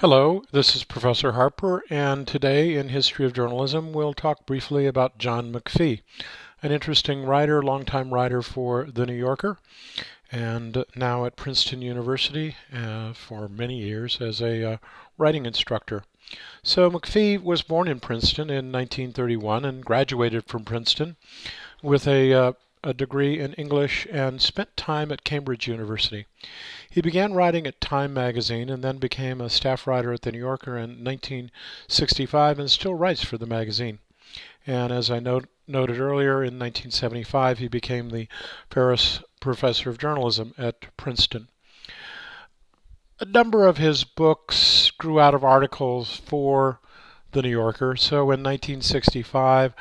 Hello, this is Professor Harper, and today in History of Journalism we'll talk briefly about John McPhee, an interesting writer, longtime writer for The New Yorker, and now at Princeton University for many years as a writing instructor. So McPhee was born in Princeton in 1931 and graduated from Princeton with a degree in English and spent time at Cambridge University. He began writing at Time magazine and then became a staff writer at The New Yorker in 1965 and still writes for the magazine. And as I noted earlier, in 1975 he became the Ferris Professor of Journalism at Princeton. A number of his books grew out of articles for The New Yorker. So in 1965,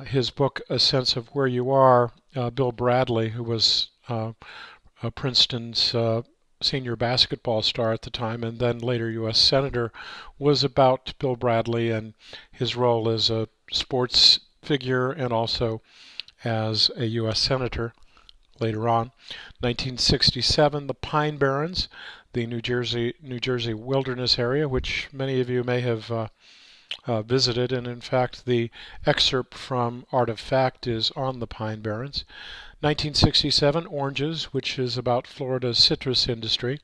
his book, A Sense of Where You Are, Bill Bradley, who was Princeton's senior basketball star at the time and then later U.S. Senator, was about Bill Bradley and his role as a sports figure and also as a U.S. Senator later on. 1967, the Pine Barrens, the New Jersey wilderness area, which many of you may have visited, and in fact the excerpt from Art of Fact is on the Pine Barrens. 1967, Oranges, which is about Florida's citrus industry.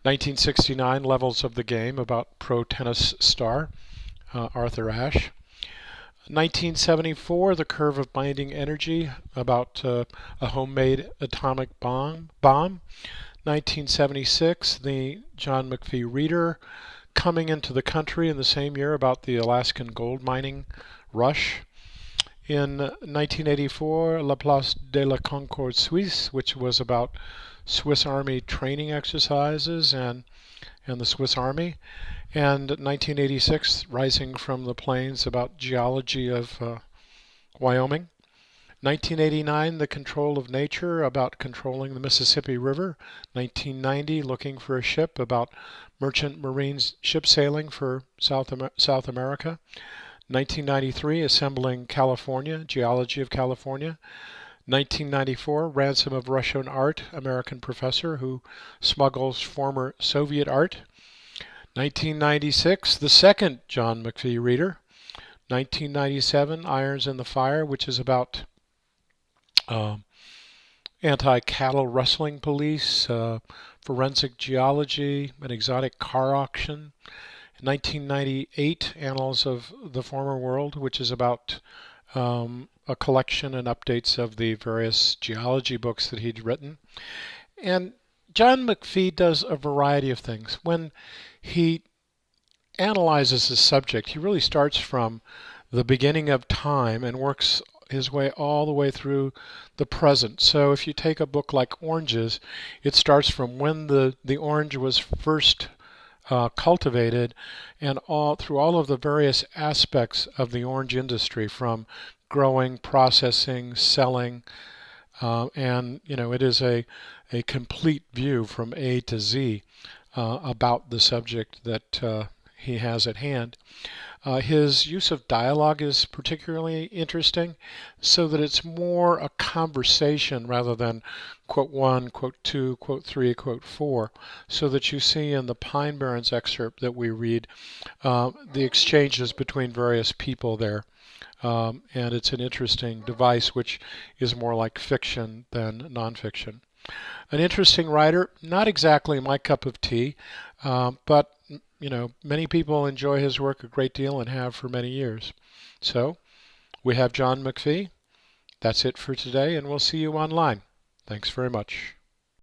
1969, Levels of the Game, about pro tennis star Arthur Ashe. 1974, The Curve of Binding Energy, about a homemade atomic bomb. 1976, the John McPhee Reader, coming into the country in the same year, about the Alaskan gold mining rush. In 1984, La Place de la Concorde Suisse, which was about Swiss Army training exercises and the Swiss Army. And 1986, Rising from the Plains, about geology of Wyoming. 1989, The Control of Nature, about controlling the Mississippi River. 1990, Looking for a Ship, about merchant marine ship sailing for South America. 1993, Assembling California, Geology of California. 1994, Ransom of Russian Art, American professor who smuggles former Soviet art. 1996, the second John McPhee Reader. 1997, Irons in the Fire, which is about anti-cattle rustling police, forensic geology, an exotic car auction. 1998, Annals of the Former World, which is about a collection and updates of the various geology books that he'd written. And John McPhee does a variety of things. When he analyzes a subject, he really starts from the beginning of time and works his way all the way through the present. So if you take a book like Oranges, it starts from when the orange was first cultivated and through all of the various aspects of the orange industry, from growing, processing, selling, and it is a complete view from A to Z about the subject that he has at hand. His use of dialogue is particularly interesting, so that it's more a conversation rather than quote 1, quote 2, quote 3, quote 4, so that you see in the Pine Barrens excerpt that we read the exchanges between various people there. And it's an interesting device which is more like fiction than nonfiction. An interesting writer, not exactly my cup of tea, but many people enjoy his work a great deal and have for many years. So we have John McPhee. That's it for today, and we'll see you online. Thanks very much.